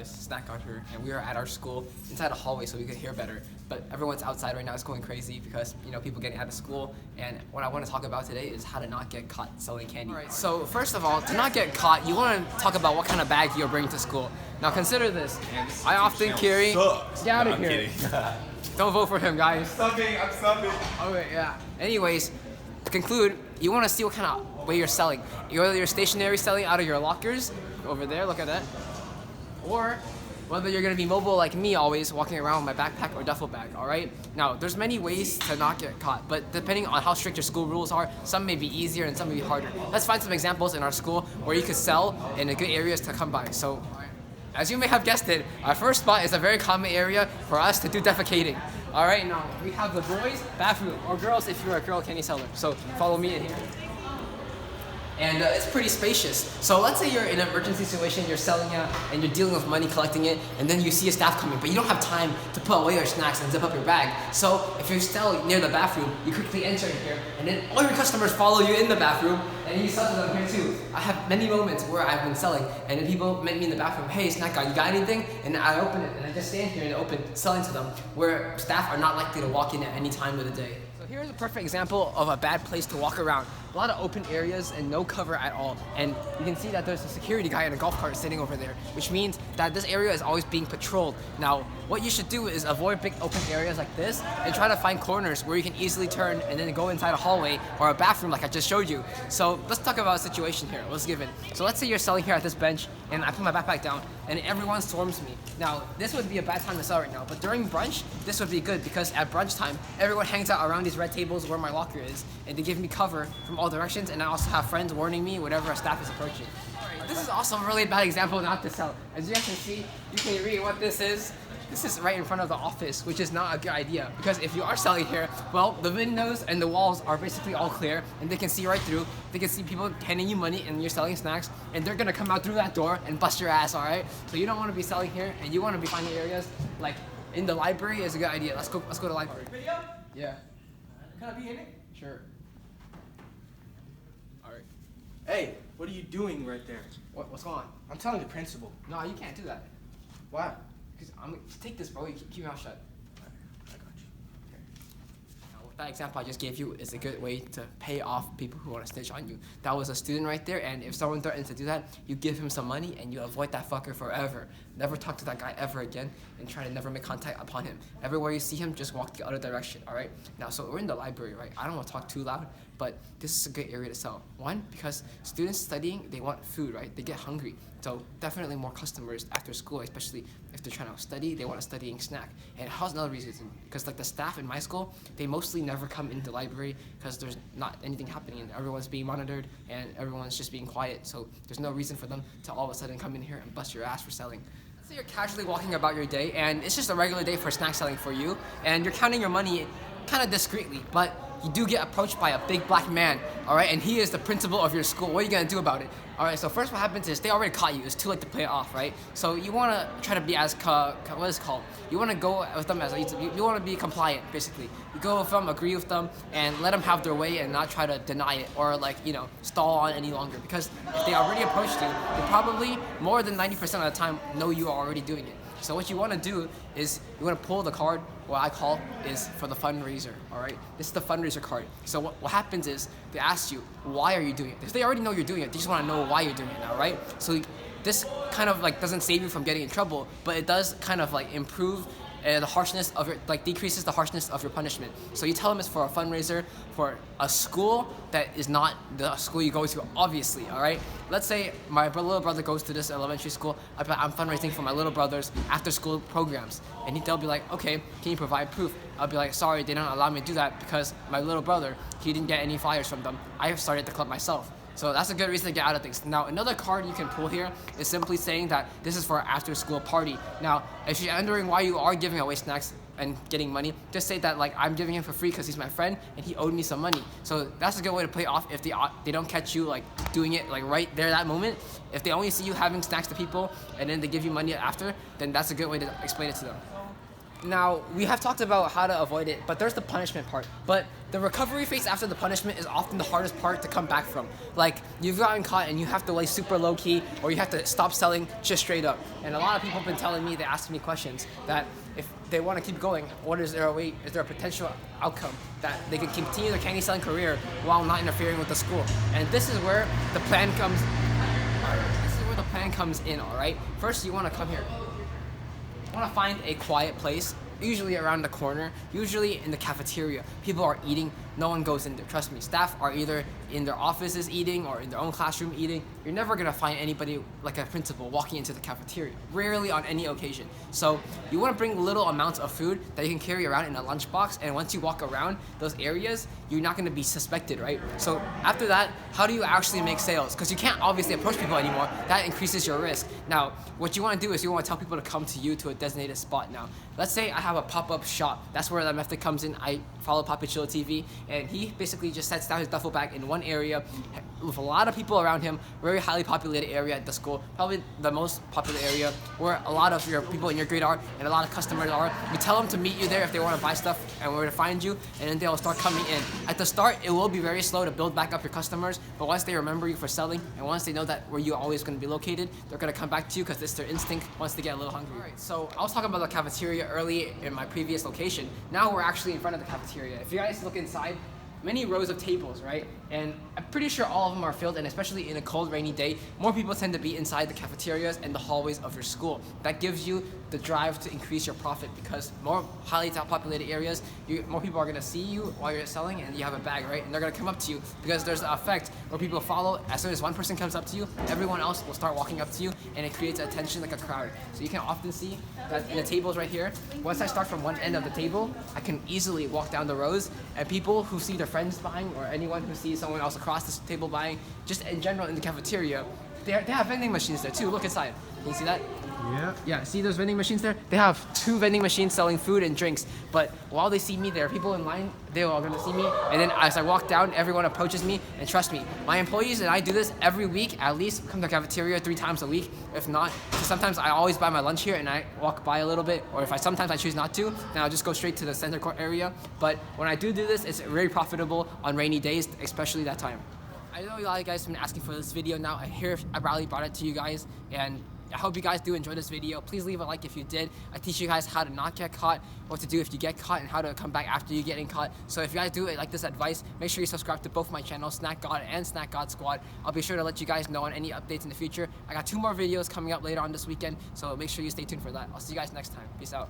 guys, Snack out here, and we are at our school inside a hallway so we could hear better. But everyone's outside right now. It's going crazy because people getting out of school. And what I want to talk about today is how to not get caught selling candy. All right. So first of all, to not get caught, you want to talk about what kind of bag you're bringing to school. Now consider this. I often carry. Get out of here. Don't vote for him, guys. I'm subbing. Okay, yeah. Anyways, to conclude, you want to see what kind of way you're selling. Whether you're stationary selling out of your lockers, over there, look at that. Or whether you're going to be mobile like me always, walking around with my backpack or duffel bag, alright? Now, there's many ways to not get caught, but depending on how strict your school rules are, some may be easier and some may be harder. Let's find some examples in our school where you could sell in the good areas to come by. So, as you may have guessed it, our first spot is a very common area for us to do defecating. Alright, now we have the boys' bathroom, or girls if you're a girl candy seller. So follow me in here. And it's pretty spacious. So let's say you're in an emergency situation, you're selling it, and you're dealing with money, collecting it, and then you see a staff coming, but you don't have time to put away your snacks and zip up your bag. So if you're still near the bathroom, you quickly enter in here, and then all your customers follow you in the bathroom, and you sell to them here too. I have many moments where I've been selling, and then people met me in the bathroom, hey snack guy, you got anything? And I open it, and I just stand here in the open, selling to them, where staff are not likely to walk in at any time of the day. So here's a perfect example of a bad place to walk around. A lot of open areas and no cover at all. And you can see that there's a security guy in a golf cart sitting over there, which means that this area is always being patrolled. Now, what you should do is avoid big open areas like this and try to find corners where you can easily turn and then go inside a hallway or a bathroom like I just showed you. So let's talk about a situation here. Let's give it. So let's say you're selling here at this bench and I put my backpack down and everyone swarms me. Now, this would be a bad time to sell right now, but during brunch, this would be good because at brunch time, everyone hangs out around these red tables where my locker is and they give me cover from all directions, and I also have friends warning me whenever a staff is approaching. Alright, this is also a really bad example not to sell. As you guys can see, you can read what this is. This is right in front of the office, which is not a good idea because if you are selling here, well, the windows and the walls are basically all clear and they can see right through. They can see people handing you money and you're selling snacks and they're gonna come out through that door and bust your ass, alright? So you don't want to be selling here and you want to be finding areas like in the library is a good idea. Let's go to the library. Video? Yeah. Can I be in it? Sure. Alright. Hey, what are you doing right there? What's going on? I'm telling the principal. No, you can't do that. Why? Because take this, bro. You keep your mouth shut. I got you. Now, that example I just gave you is a good way to pay off people who want to snitch on you. That was a student right there, and if someone threatens to do that, you give him some money and you avoid that fucker forever. Never talk to that guy ever again and try to never make contact upon him. Everywhere you see him, just walk the other direction, all right? Now, so we're in the library, right? I don't want to talk too loud, but this is a good area to sell. One, because students studying, they want food, right? They get hungry. So definitely more customers after school, especially if they're trying to study, they want a studying snack. And it has another reason, because like the staff in my school, they mostly never come into the library because there's not anything happening and everyone's being monitored and everyone's just being quiet. So there's no reason for them to all of a sudden come in here and bust your ass for selling. Let's say you're casually walking about your day and it's just a regular day for snack selling for you and you're counting your money kind of discreetly, but you do get approached by a big black man, all right, and he is the principal of your school. What are you gonna do about it? All right, so first what happens is they already caught you. It's too late to play it off, right? So you wanna try to be as, what is it called? You wanna go with them as, you wanna be compliant, basically. You go with them, agree with them, and let them have their way and not try to deny it or stall on any longer. Because if they already approached you, they probably, more than 90% of the time, know you are already doing it. So what you want to do is you want to pull the card, what I call is for the fundraiser, all right? This is the fundraiser card. So what happens is they ask you, why are you doing it? If they already know you're doing it, they just want to know why you're doing it now, right? So this kind of doesn't save you from getting in trouble, but it does kind of improve the harshness of your, decreases the harshness of your punishment. So you tell them it's for a fundraiser for a school that is not the school you go to, obviously, all right? Let's say my little brother goes to this elementary school. I'm fundraising for my little brother's after-school programs. And they'll be like, okay, can you provide proof? I'll be like, sorry, they don't allow me to do that because my little brother, he didn't get any flyers from them. I started the club myself. So that's a good reason to get out of things. Now, another card you can pull here is simply saying that this is for an after-school party. Now, if you're wondering why you are giving away snacks and getting money, just say that I'm giving him for free because he's my friend and he owed me some money. So that's a good way to play off if they don't catch you doing it right there that moment. If they only see you having snacks to people and then they give you money after, then that's a good way to explain it to them. Now, we have talked about how to avoid it, but there's the punishment part. But the recovery phase after the punishment is often the hardest part to come back from. Like, you've gotten caught and you have to lay super low key, or you have to stop selling just straight up. And a lot of people have been telling me, they ask me questions that if they want to keep going, is there a potential outcome that they can continue their candy selling career while not interfering with the school? And this is where the plan comes in, all right? First, you want to come here. I want to find a quiet place, usually around the corner, usually in the cafeteria. People are eating, no one goes in there. Trust me, staff are either in their offices eating or in their own classroom eating. You're never gonna find anybody like a principal walking into the cafeteria, rarely on any occasion. So you wanna bring little amounts of food that you can carry around in a lunchbox, and once you walk around those areas, you're not gonna be suspected, right? So after that, how do you actually make sales? Because you can't obviously approach people anymore. That increases your risk. Now, what you wanna do is you wanna tell people to come to you to a designated spot now. Let's say I have a pop-up shop. That's where that method comes in. I follow Papa Chilla TV, and he basically just sets down his duffel bag in one area with a lot of people around him, very highly populated area at the school, probably the most popular area where a lot of your people in your grade are and a lot of customers are. You tell them to meet you there if they want to buy stuff and where to find you, and then they'll start coming in. At the start, it will be very slow to build back up your customers, but once they remember you for selling and once they know that where you're always going to be located, they're going to come back to you because it's their instinct once they get a little hungry. All right, so I was talking about the cafeteria early in my previous location. Now we're actually in front of the cafeteria. If you guys look inside, many rows of tables, right? And I'm pretty sure all of them are filled, and especially in a cold, rainy day, more people tend to be inside the cafeterias and the hallways of your school. That gives you the drive to increase your profit because more highly populated areas, more people are gonna see you while you're selling and you have a bag, right? And they're gonna come up to you because there's the effect where people follow. As soon as one person comes up to you, everyone else will start walking up to you, and it creates attention like a crowd. So you can often see that in the tables right here, once I start from one end of the table, I can easily walk down the rows, and people who see their friends buying or anyone who sees someone else across this table buying, just in general in the cafeteria, they have vending machines there too. Look inside. Can you see that? Yeah. Yeah, see those vending machines there? They have 2 vending machines selling food and drinks. But while they see me, there are people in line, they're all gonna see me. And then as I walk down, everyone approaches me. And trust me, my employees and I do this every week, at least come to the cafeteria 3 times a week. If not, sometimes I always buy my lunch here and I walk by a little bit. Or if sometimes I choose not to, then I'll just go straight to the center court area. But when I do this, it's very profitable on rainy days, especially that time. I know a lot of you guys have been asking for this video now. I probably brought it to you guys, and I hope you guys do enjoy this video. Please leave a like if you did. I teach you guys how to not get caught, what to do if you get caught, and how to come back after you getting caught. So if you guys do like this advice, make sure you subscribe to both my channels, Snack God and Snack God Squad. I'll be sure to let you guys know on any updates in the future. I got 2 more videos coming up later on this weekend, so make sure you stay tuned for that. I'll see you guys next time. Peace out.